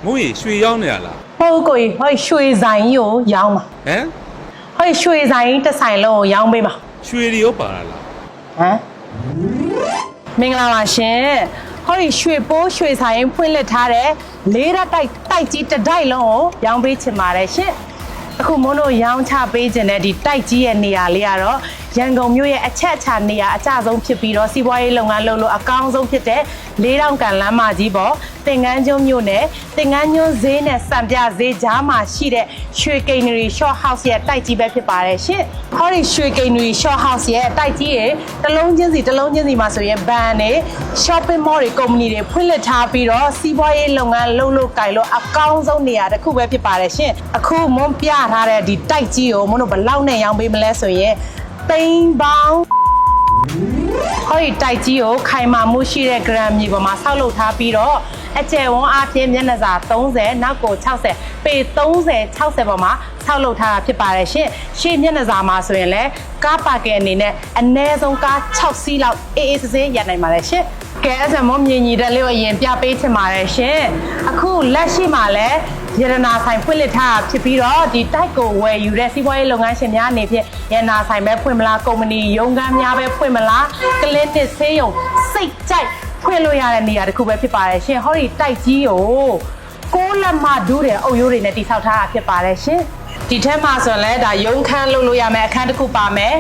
မိုးရီရွှေရောင်းနေရလား ဟုတ်ကိုကြီးဟိုရွှေဆိုင်ကိုရောင်းပါ ဟမ် ဟိုရွှေဆိုင်တစ်ဆိုင်လုံးကိုရောင်းပေးပါ ရွှေတွေရောပါလား ဟမ်မင်္ဂလာပါရှင်ဟိုရွှေပိုးရွှေဆိုင်ဖွင့်လှစ်ထားတဲ့လေးရက်တိုက်ကြီးတစ်တိုက်လုံးကိုရောင်းပေးချင်ပါတယ်ရှင်အခုမုန်းတို့ရောင်းချပေးခြင်းတဲ့ဒီတိုက်ကြီးရဲ့နေရာလေးကတော့ရန်ကုန်မြို့ရဲ့အချက်အချာနေရာအကျဆုံးဖြစ်ပြီးတော့စီးပွားရေးလုပ်ငန်းလုပ်လို့အကောင်းဆုံးဖြစ်တဲ့4000ကန်လမ်းမကြီးပေါ်သင်္ကန်းကျွန်းမြို့နယ်သင်္ကန်းကျွန်းဈေးနဲ့စံပြဈေးကြားမှာရှိတဲ့ရွှေကိန်းရီ short house ရဲ့တိုက်ကြီးပဲဖြစ်ပါတယ်ရှင်။ဟောဒီရွှေကိန်းရီ short house ရဲ့တိုက်ကြီးရဲ့တလုံးချင်းစီမှာဆိုရင်ဘဏ်နဲ့ shopping mall တွေကုမ္ပဏီတွေဖွင့်လှစ်ထားပြီးတော့စီးပွားရေးလုပ်ငန်းလုပ်လို့ကိုင်လို့အကောင်းဆုံးနေရာတစ်ခုပဲဖြစ်ပါတယ်ရှင်။အခုမွန်ပြထားတဲ့ဒီတိုက်ကြီးကိုမွန်တို့ဘယ်လောက်နဲ့ရောင်းပေးမလဲဆိုရင်သိန်းပေါင်းဟောဒီတိုက်ကြီးကိုခိုင်မာမှုရှိတဲ့ gram မြေပေါ်မှာဆောက်လုပ်ထားပြီးတော့အကျယ်ဝန်းအပြင်မျက်နှာစာ30နောက်ကို60ပေ30-60ပေါ်မှာဆောက်လုပ်ထားတာဖြစ်ပါတယ်ရှင်ရှေ့မျက်နှာစာမှာဆိုရင်လည်းကားပါကင်အနေနဲ့အနည်းဆုံးကား6စီးလောက်အေးအေးဆေးဆေးရနိုင်ပါတယ်ရှင်ကဲအဲ့ဒါမို့မြင်ညီတဲ့လေးကိုအရင်ပြပေးချင်ပါတယ်ရှင်အခုလက်ရှိမှာလည်းရတနာဆိုင်ဖွင့်လှစ်ထားတာဖြစ်ပြီးတော့ဒီတိုက်ကိုဝယ်ယူတဲ့စီးပွားရေးလုပ်ငန်းရှင်များအနေဖြင့်ရတနာဆိုင်ပဲဖွင့်မလားကုမ္ပဏီရုံးခန်းများပဲဖွင့်မလားကလစ်တစ်ဆေးရုံစိတ်ကြိုက်ဖွင့်လို့ရတဲ့နေရာတစ်ခုပဲဖြစ်ပါတယ်ရှင်ဟောဒီတိုက်ကြီးကို6လက်မဒူးတဲ့အုပ်ရိုးတွေနဲ့တိစောက်ထားတာဖြစ်ပါတယ်ရှင်ဒီထက်မှဆိုရင်လည်းဒါရုံးခန်းလုပ်လို့ရမယ်အခန်းတစ်ခုပါမယ်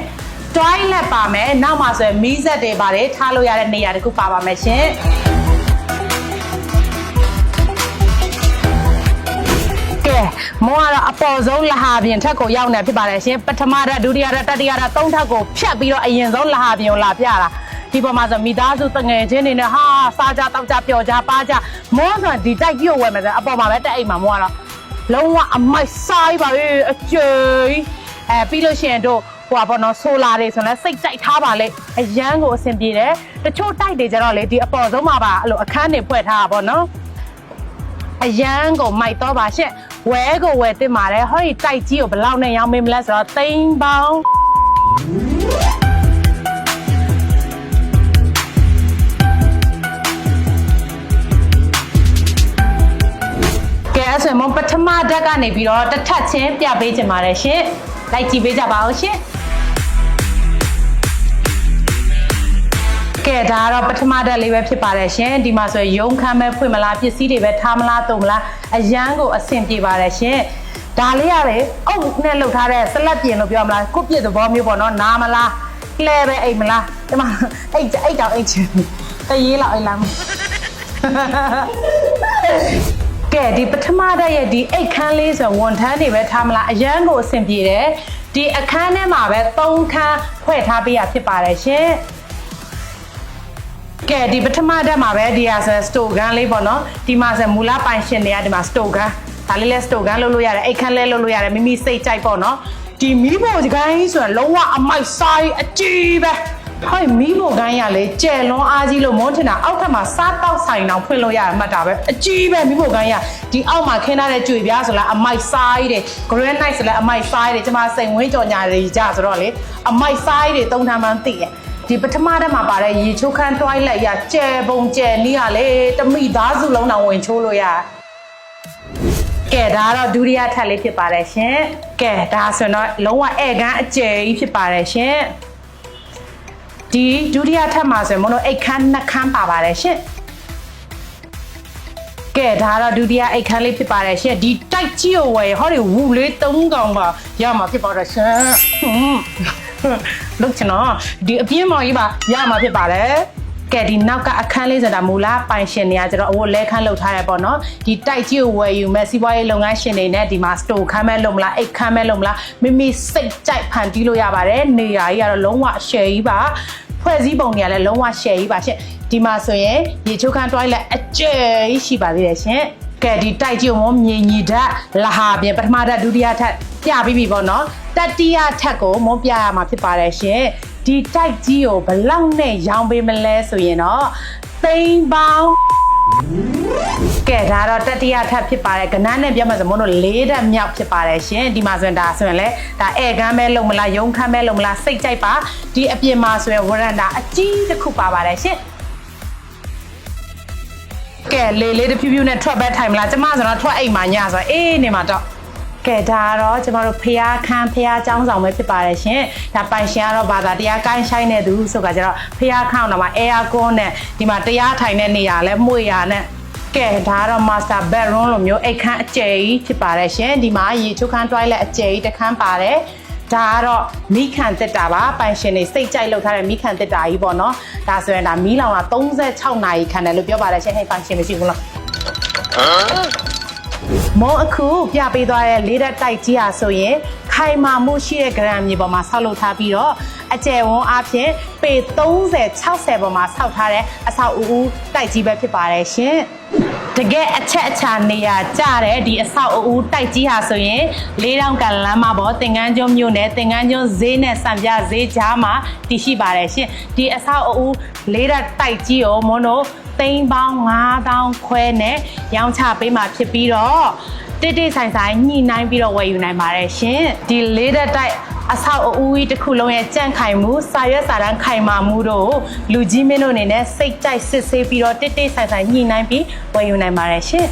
toilet ပါမယ်နောက်မှဆိုရင်မီးစက်တွေပါတယ်ထားလို့ရတဲ့နေရာတစ်ခုပါပါမယ်ရှင်မောကတော့အပေါ်ဆုံးလဟာပြင်ထက်ကိုရောက်နေဖြစ်ပါတယ်ရှင်ပထမဓာတ်ဒုတိယဓာတ်တတိယဓာတ်သုံးဓာတ်ကိုဖြတ်ပြီးတော့အရင်ဆုံးလဟာပြင်ကိုလာပြတာဒီပေါ်မှာဆိုမိသားစုတငယ်ချင်းတွေနဲ့ဟာစားကြတောက်ကြပျော်ကြပါကြမောဆိုဒီတိုက်ကြီးကိုဝယ်မယ်ဆိုအပေါ်မှာပဲတက်အိမ်မှာမောကတော့လုံးဝအမိုက်စားပါပဲအကျိပြီးလို့ရှိရင်တို့ဟိုပါဘောနော်ဆိုလာတွေဆိုလည်းစိတ်ကြိုက်ထားပါလေအရန်ကိုအဆင်ပြေတယ်တချို့တိုက်တွေကြတော့လေဒီအပေါ်ဆုံးမှာပါအဲ့လိုအခန်းတွေဖွဲ့ထားတာပေါ့နော်အရန်ကိုမိုက်တော့ပါရှင့်ဝဲကိုဝဲတင်ပါတယ်ဟောဒီတိုက်ကြီးကိုဘယ်လောက်နဲ့ရောင်းမေးမလဲဆိုတော့သိန်းပေါင်းကဲအဲ့ဆိုမပထမဓာတ်ကနေပြီးတော့တစ်ထပ်ချင်းပြပေးချင်ပါတယ်ရှင်လိုက်ကြည့်ပေးကြပါဦးရှင်ကဲဒါကတော့ပထမဓာတ်လေးပဲဖြစ်ပါတယ်ရှင်ဒီမှာဆိုရင်ရုံးခန်းပဲဖွင့်မလားပစ္စည်းတွေပဲထားမလားတုံမလားအရန်ကိုအဆင်ပြေပါတယ်ရှင်ဒါလေးရတယ်အုပ်နဲ့လှုပ်ထားတဲ့ဆလက်ပြင်လို့ပြောမလားကုတ်ပြစ်သဘောမျိုးပေါ့နော်နားမလားလှဲပဲအိမ်မလားဒီမှာအိတ်တောင်အိတ်ချင်တရေးလောက်အိတ်လားကဲဒီပထမဓာတ်ရဲ့ဒီအိတ်ခန်းလေးဆိုဝန်ထမ်းတွေပဲထားမလားအရန်ကိုအဆင်ပြေတယ်ဒီအခန်းထဲမှာပဲ3ခန်းဖွဲ့ထားပေးရဖြစ်ပါတယ်ရှင်ကဲဒီပထမဓာတ်မှာပဲဒီဟာဆိုစတိုဂန်လေးပေါ့နော်ဒီမှာဆိုမူလပိုင်ရှင်တွေကဒီမှာစတိုဂန်ဒါလေးလဲစတိုဂန်လုပ်လို့ရတယ်အိတ်ခမ်းလဲလုပ်လို့ရတယ်မိမိစိတ်ကြိုက်ပေါ့နော်ဒီမီးဖို့ကိုင်းဆိုရင်လုံးဝအမိုက်စားအကြီးပဲဟဲ့မီးဖို့ကိုင်းရလေကျဲလွန်အားကြီးလို့မွန်းထင်တာအောက်ထပ်မှာစားတောက်ဆိုင်အောင်ဖွင့်လို့ရမှတ်တာပဲအကြီးပဲမီးဖို့ကိုင်းရဒီအောက်မှာခင်းထားတဲ့ကြွေပြားဆိုလားအမိုက်စားကြီးတွေ granite ဆိုလားအမိုက်စားကြီးတွေကျွန်မစိန်ဝင်းကြော်ညာတွေကြဆိုတော့လေအမိုက်စားကြီးတွေသုံးထမ်းမှန်းသိတယ်ဒီပထမဓာတ်မှာပါတဲ့ရေချိုးခန်း toilet ရကျဲပုံကျဲနီးရလေတမိသားစုလုံးတောင်ဝင်ချိုးလို့ရကဲဒါကတော့ဒုတိယထပ်လေးဖြစ်ပါတယ်ရှင်ကဲဒါဆိုတော့လုံးဝဧကန်အကျယ်ကြီးဖြစ်ပါတယ်ရှင်ဒီဒုတိယထပ်မှာဆိုရင်မလို့အိတ်ခမ်းနှစ်ခမ်းပါပါတယ်ရှင်ကဲဒါကတော့ဒုတိယအိတ်ခမ်းလေးဖြစ်ပါတယ်ရှင်ဒီတိုက်ကြီးကိုဝယ်ဟောဒီဝူလေး3កောင်ပါရမှာဖြစ်ပါတယ်ရှင်လုတ်ချင်တော့ဒီအပြင်းမော်ကြီးပါရမှာဖြစ်ပါတယ်ကဲဒီနောက်ကအခန်းလေးဆိုတာမူလပိုင်ရှင်တွေကကျတော့အဝတ်လဲခန်းလုပ်ထားရပေါ့နော်ဒီတိုက်ကြီးကိုဝယ်ယူမဲ့စီးပွားရေးလုပ်ငန်းရှင်တွေနဲ့ဒီမှာစတိုခန်းမဲ့လုပ်မလားအိတ်ခန်းမဲ့လုပ်မလားမိမိစိတ်ကြိုက်ဖန်တီးလို့ရပါတယ်နေရာကြီးကတော့လုံးဝရှယ်ကြီးပါဖွဲ့စည်းပုံတွေကလည်းလုံးဝရှယ်ကြီးပါရှင်ဒီမှာဆိုရင်ရေချိုးခန်း toilet အကျယ်ကြီးရှိပါသေးတယ်ရှင်ကဲဒီတိုက်ကြီးကိုမြင်ညီဓာတ်လဟာပြင်ပထမဓာတ်ဒုတိယဓာတ်ပြပြီးပြီပေါ့နော်တတိယဓာတ်ကိုမွန်ပြရမှာဖြစ်ပါတယ်ရှင်ဒီတိုက်ကြီးကိုဘလောက်နဲ့ရောင်းပေးမလဲဆိုရင်တော့သိန်းပေါင်းကဲဒါတော့တတိယထပ်ဖြစ်ပါတယ်ကနန်းနဲ့ပြတ်မှာဆိုမလို့၄ဓာတ်မြောက်ဖြစ်ပါတယ်ရှင်ဒီမှာဆိုရင်ဒါဆိုရင်လေဒါဧကန်ပဲလုံးမလားရုံးခမ်းပဲလုံးမလားစိတ်ကြိုက်ပါဒီအပြင်မှာဆိုရင်ဝရန်တာအကြီးတစ်ခုပါပါတယ်ရှင် ကဲလေးတဖြူးဖြူးနဲ့ထွက်ပဲထိုင်မလားကျမဆိုတော့ထွက်အိမ်မှာညဆိုအေးနေမှာတော့ကဲဒါကတော့ကျမတို့ဖျားခန်းဖျားเจ้าဆောင်ပဲဖြစ်ပါတယ်ရှင်ဒါပိုင်ရှင်ကတော့ဘာသာတရားကိုင်းဆိုင်နေသူဆိုကြတော့ဖျားခန်းတော့မှာ air con နဲ့ဒီမှာတရားထိုင်တဲ့နေရာလဲမှုရနဲ့ကဲဒါကတော့ master bedroom လိုမျိုးအိတ်ခမ်းအကျယ်ကြီးဖြစ်ပါတယ်ရှင်ဒီမှာရေချိုးခန်း toilet အကျယ်ကြီးတစ်ခန်းပါတယ်ဒါကတော့မိခံတက်တာပါပိုင်ရှင်တွေစိတ်ကြိုက်လောက်ထားတဲ့မိခံတက်တာကြီးပေါ့နော်ဒါဆိုရင်ဒါမီးလောင်တာ36နာရီခံတယ်လို့ပြောပါတယ်ရှင်ဟဲ့ပိုင်ရှင်မရှိဘူးလားမောအခုပြပေးသွားတဲ့လေးတက်တိုက်ကြီးအားဆိုရင်ခိုင်မာမှုရှိတဲ့ဂရမ်မြေပေါ်မှာဆောက်လုပ်ထားပြီးတော့အကျယ်ဝန်းအပြင်ပေ30-60ပေါ်မှာဆောက်ထားတဲ့အဆောက်အဦတိုက်ကြီးပဲဖြစ်ပါတယ်ရှင်တကယ်အချက်အချာနေရာကျတဲ့ဒီအဆောက်အဦတိုက်ကြီးဟာဆိုရင်4000ကန်လမ်းမှာပေါ့သင်္ကန်းကျွန်းမြို့နယ်သင်္ကန်းကျွန်းဈေးနဲ့စံပြဈေးကြားမှာတည်ရှိပါတယ်ရှင်ဒီအဆောက်အဦလေးတက်တိုက်ကြီးကိုမွန်းတို့သိန်းပေါင်း9000ခွဲနဲ့ရောင်းချပေးမှာဖြစ်ပြီးတော့တိဆိုင်ဆိုင်ညှိနှိုင်းပြီးတော့ဝယ်ယူနိုင်ပါတယ်ရှင်ဒီလေးတက်တိုက်အဆောက်အဦကြီးတစ်ခုလုံးရဲ့ကြန့်ခိုင်မှုစာရွက်စာတမ်းခိုင်မာမှုတို့လူကြီးမင်းတို့အနေနဲ့စိတ်ကြိုက်စစ်ဆေးပြီးတော့တိဆိုင်ဆိုင်ညှိနှိုင်းပြီးဝယ်ယူနိုင်ပါတယ်ရှင်